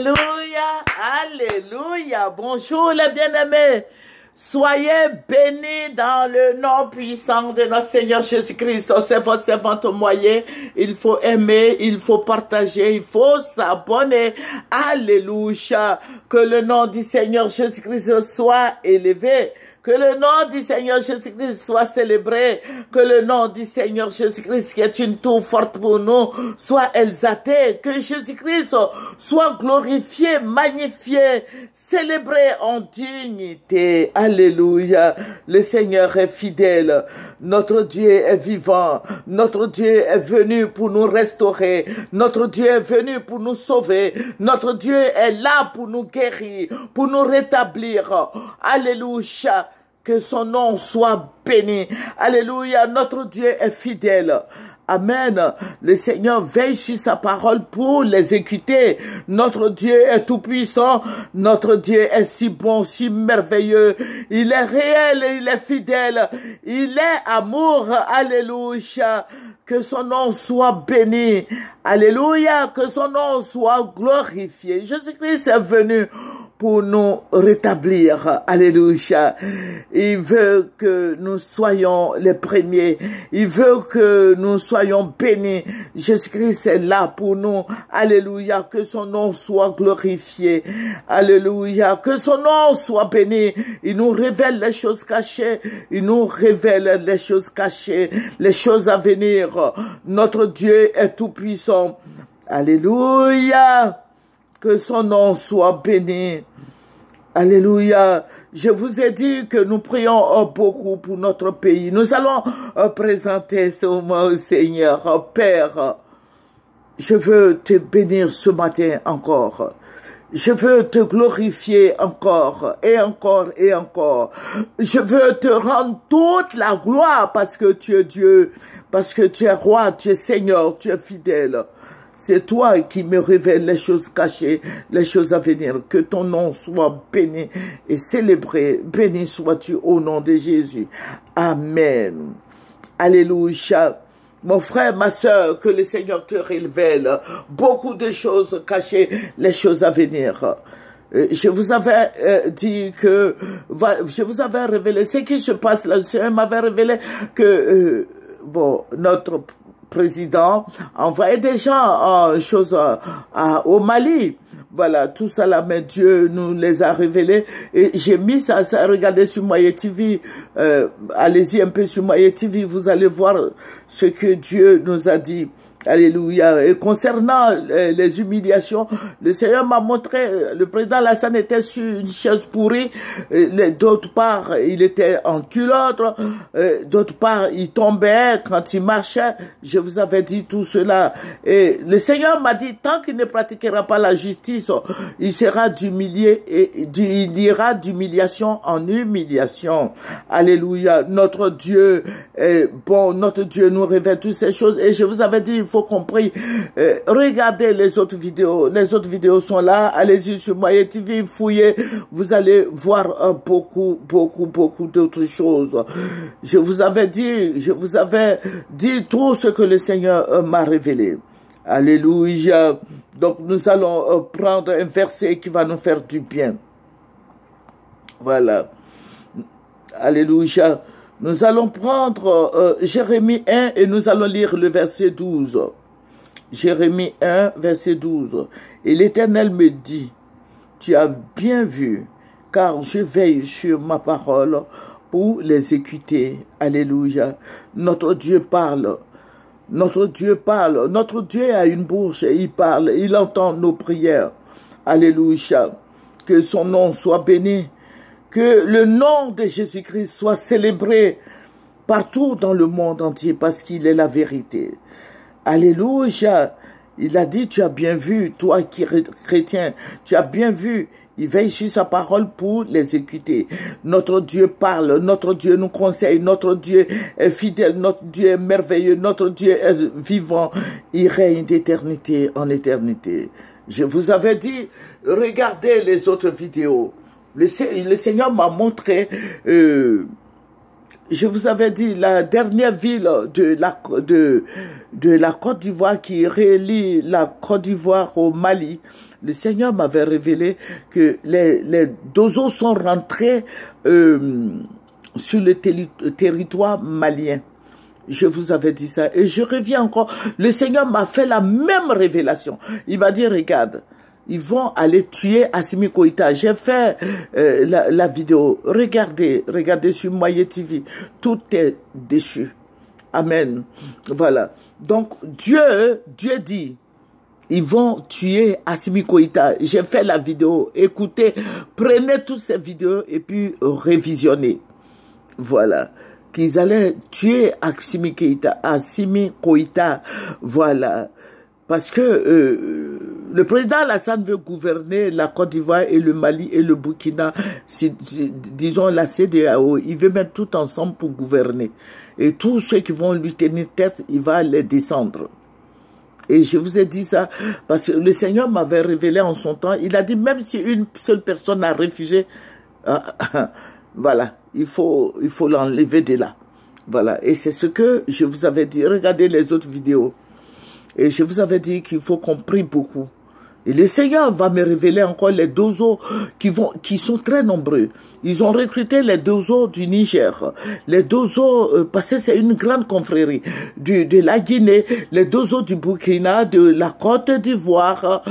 Alléluia, alléluia. Bonjour les bien-aimés. Soyez bénis dans le nom puissant de notre Seigneur Jésus-Christ. C'est votre servante moyen. Il faut aimer, il faut partager, il faut s'abonner. Alléluia. Que le nom du Seigneur Jésus-Christ soit élevé. Que le nom du Seigneur Jésus-Christ soit célébré. Que le nom du Seigneur Jésus-Christ, qui est une tour forte pour nous, soit exalté. Que Jésus-Christ soit glorifié, magnifié, célébré en dignité. Alléluia. Le Seigneur est fidèle. Notre Dieu est vivant. Notre Dieu est venu pour nous restaurer. Notre Dieu est venu pour nous sauver. Notre Dieu est là pour nous guérir, pour nous rétablir. Alléluia. Que son nom soit béni. Alléluia. Notre Dieu est fidèle. Amen. Le Seigneur veille sur sa parole pour l'exécuter. Notre Dieu est tout puissant. Notre Dieu est si bon, si merveilleux. Il est réel et il est fidèle. Il est amour. Alléluia. Que son nom soit béni. Alléluia. Que son nom soit glorifié. Jésus-Christ est venu pour nous rétablir. Alléluia. Il veut que nous soyons les premiers. Il veut que nous soyons bénis. Jésus-Christ est là pour nous. Alléluia. Que son nom soit glorifié. Alléluia. Que son nom soit béni. Il nous révèle les choses cachées. Il nous révèle les choses cachées, les choses à venir. Notre Dieu est tout puissant. Alléluia. Que son nom soit béni. Alléluia. Je vous ai dit que nous prions beaucoup pour notre pays. Nous allons présenter ce moment au Seigneur. Père, je veux te bénir ce matin encore. Je veux te glorifier encore et encore et encore. Je veux te rendre toute la gloire parce que tu es Dieu, parce que tu es roi, tu es Seigneur, tu es fidèle. C'est toi qui me révèles les choses cachées, les choses à venir. Que ton nom soit béni et célébré. Béni sois-tu au nom de Jésus. Amen. Alléluia. Mon frère, ma soeur, que le Seigneur te révèle beaucoup de choses cachées, les choses à venir. Je vous avais dit que, je vous avais révélé ce qui se passe là. Le Seigneur m'avait révélé que, notre président envoyait des gens au Mali. Voilà, tout ça là, mais Dieu nous les a révélés. Et j'ai mis ça, regardez sur Moyen TV. Allez-y un peu sur Moyen TV, vous allez voir ce que Dieu nous a dit. Alléluia. Et concernant les humiliations, le Seigneur m'a montré, le président Lassane était sur une chaise pourrie, d'autre part, il était en culotte, d'autre part, il tombait quand il marchait. Je vous avais dit tout cela. Et le Seigneur m'a dit, tant qu'il ne pratiquera pas la justice, il sera d'humilier et il ira d'humiliation en humiliation. Alléluia. Notre Dieu est bon, notre Dieu nous révèle toutes ces choses. Et je vous avais dit, il faut compris. Regardez les autres vidéos. Les autres vidéos sont là. Allez-y sur Moyen TV, fouillez. Vous allez voir beaucoup d'autres choses. Je vous avais dit tout ce que le Seigneur m'a révélé. Alléluia. Donc nous allons prendre un verset qui va nous faire du bien. Voilà. Alléluia. Nous allons prendre Jérémie 1 et nous allons lire le verset 12. Jérémie 1, verset 12. Et l'Éternel me dit, tu as bien vu, car je veille sur ma parole pour l'exécuter. Alléluia. Notre Dieu parle. Notre Dieu parle. Notre Dieu a une bouche et il parle. Il entend nos prières. Alléluia. Que son nom soit béni. Que le nom de Jésus-Christ soit célébré partout dans le monde entier parce qu'il est la vérité. Alléluia. Il a dit, tu as bien vu, toi qui es chrétien, tu as bien vu. Il veille sur sa parole pour l'exécuter. Notre Dieu parle, notre Dieu nous conseille, notre Dieu est fidèle, notre Dieu est merveilleux, notre Dieu est vivant. Il règne d'éternité en éternité. Je vous avais dit, regardez les autres vidéos. Le Seigneur m'a montré Je vous avais dit, la dernière ville de la Côte d'Ivoire qui relie la Côte d'Ivoire au Mali, le Seigneur m'avait révélé que les Dozos sont rentrés sur le territoire malien. Je vous avais dit ça. Et je reviens encore. Le Seigneur m'a fait la même révélation. Il m'a dit, regarde, ils vont aller tuer Assimi Goïta. J'ai fait la vidéo. Regardez sur Moyen TV. Tout est déchu. Amen. Voilà. Donc, Dieu dit, ils vont tuer Assimi Goïta. J'ai fait la vidéo. Écoutez, prenez toutes ces vidéos et puis révisionnez. Voilà. Qu'ils allaient tuer Assimi Goïta. Voilà. Parce que le président Alassane veut gouverner la Côte d'Ivoire et le Mali et le Burkina, disons la CEDEAO. Il veut mettre tout ensemble pour gouverner. Et tous ceux qui vont lui tenir tête, il va les descendre. Et je vous ai dit ça parce que le Seigneur m'avait révélé en son temps. Il a dit même si une seule personne a refusé, voilà, il faut l'enlever de là. Voilà. Et c'est ce que je vous avais dit. Regardez les autres vidéos. Et je vous avais dit qu'il faut qu'on prie beaucoup. Et le Seigneur va me révéler encore les Dozos qui sont très nombreux. Ils ont recruté les Dozos du Niger, les Dozos, parce que c'est une grande confrérie, de la Guinée, les Dozos du Burkina, de la Côte d'Ivoire,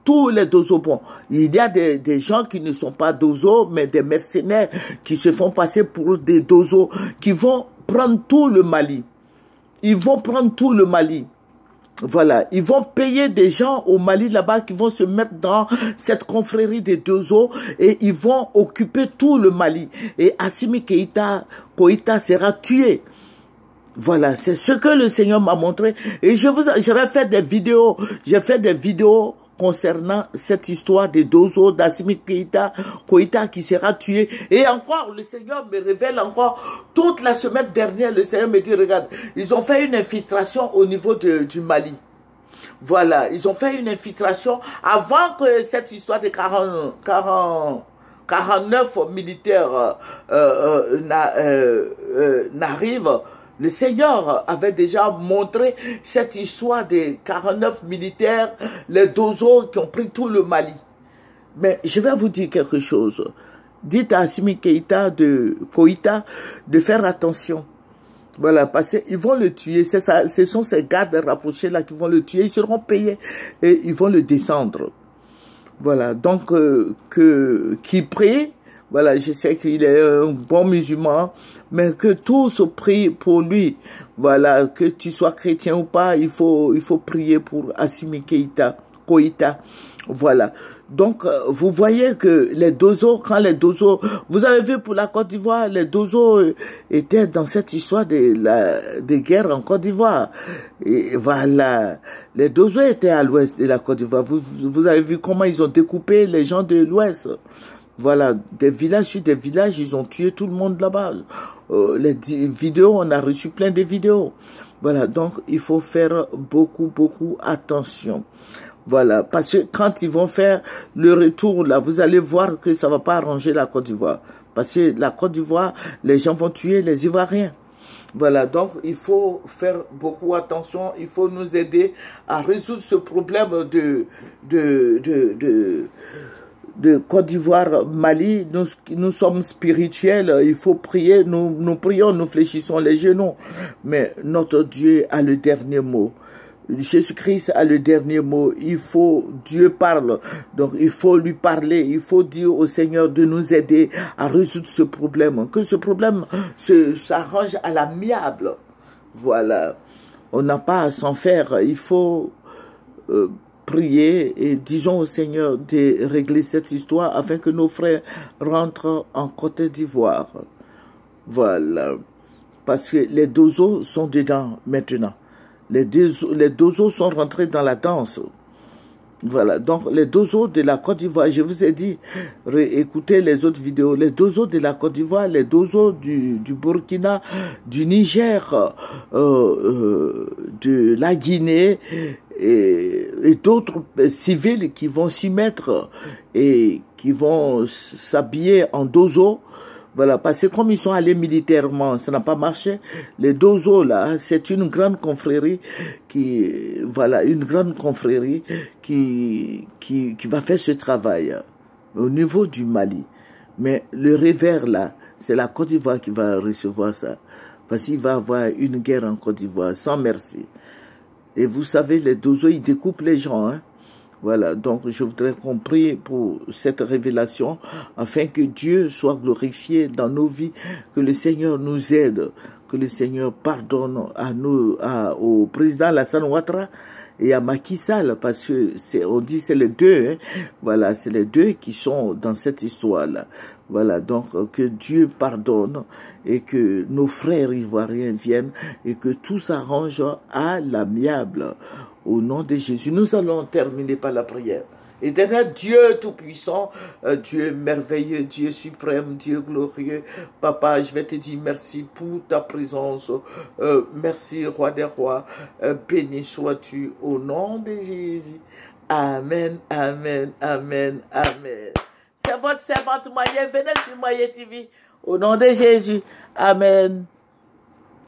tous les Dozos. Bon, il y a des gens qui ne sont pas Dozos, mais des mercenaires qui se font passer pour des Dozos, qui vont prendre tout le Mali. Ils vont prendre tout le Mali. Voilà, ils vont payer des gens au Mali là-bas qui vont se mettre dans cette confrérie des Dozos et ils vont occuper tout le Mali. Et Assimi Goïta sera tué. Voilà, c'est ce que le Seigneur m'a montré. Et j'avais fait des vidéos, j'ai fait des vidéos concernant cette histoire des Dozos, d'Assimi Goïta qui sera tué. Et encore, le Seigneur me révèle encore, toute la semaine dernière, le Seigneur me dit, regarde, ils ont fait une infiltration au niveau du Mali. Voilà, ils ont fait une infiltration avant que cette histoire de 49 militaires n'arrive. Le Seigneur avait déjà montré cette histoire des 49 militaires, les Dozos qui ont pris tout le Mali. Mais je vais vous dire quelque chose. Dites à Assimi Goïta de faire attention. Voilà, parce qu'ils vont le tuer. Ce sont ces gardes rapprochés là qui vont le tuer. Ils seront payés et ils vont le descendre. Voilà, donc qui prie. Voilà, je sais qu'il est un bon musulman, mais que tous prient pour lui. Voilà, que tu sois chrétien ou pas, il faut prier pour Assimi Goïta. Voilà. Donc, vous voyez que les Dozos, vous avez vu pour la Côte d'Ivoire, les Dozos étaient dans cette histoire des guerres en Côte d'Ivoire. Et voilà. Les Dozos étaient à l'ouest de la Côte d'Ivoire. Vous avez vu comment ils ont découpé les gens de l'ouest. Voilà, des villages sur des villages, ils ont tué tout le monde là-bas. Les vidéos, on a reçu plein de vidéos. Voilà, donc il faut faire beaucoup attention. Voilà, parce que quand ils vont faire le retour là, vous allez voir que ça va pas arranger la Côte d'Ivoire. Parce que la Côte d'Ivoire, les gens vont tuer les Ivoiriens. Voilà, donc il faut faire beaucoup attention, il faut nous aider à résoudre ce problème de Côte d'Ivoire, Mali. Nous sommes spirituels, il faut prier, nous prions, nous fléchissons les genoux. Mais notre Dieu a le dernier mot. Jésus-Christ a le dernier mot. Dieu parle. Donc il faut lui parler. Il faut dire au Seigneur de nous aider à résoudre ce problème. Que ce problème s'arrange à l'amiable. Voilà. On n'a pas à s'en faire. Il faut prier et disons au Seigneur de régler cette histoire afin que nos frères rentrent en Côte d'Ivoire. Voilà. Parce que les Dozos sont dedans maintenant. Les Dozos sont rentrés dans la danse. Voilà, donc les Dozos de la Côte d'Ivoire, je vous ai dit, écoutez les autres vidéos, les Dozos de la Côte d'Ivoire, les Dozos du Burkina, du Niger, de la Guinée et d'autres civils qui vont s'y mettre et qui vont s'habiller en Dozo. Voilà, parce que comme ils sont allés militairement, ça n'a pas marché. Les Dozo, là, c'est une grande confrérie qui va faire ce travail au niveau du Mali. Mais le revers, là, c'est la Côte d'Ivoire qui va recevoir ça. Parce qu'il va y avoir une guerre en Côte d'Ivoire, sans merci. Et vous savez, les Dozo, ils découpent les gens, hein. Voilà, donc je voudrais qu'on prie pour cette révélation, afin que Dieu soit glorifié dans nos vies, que le Seigneur nous aide, que le Seigneur pardonne au président Alassane Ouattara et à Macky Sall, parce que on dit c'est les deux, hein. Voilà, c'est les deux qui sont dans cette histoire-là. Voilà, donc que Dieu pardonne et que nos frères ivoiriens viennent et que tout s'arrange à l'amiable. Au nom de Jésus, nous allons terminer par la prière. Éternel Dieu Tout-Puissant, Dieu merveilleux, Dieu suprême, Dieu glorieux, Papa, je vais te dire merci pour ta présence. Merci, Roi des Rois. Béni sois-tu au nom de Jésus. Amen, amen, amen, amen. C'est votre servante Moyen, venez sur Moyen TV. Au nom de Jésus. Amen.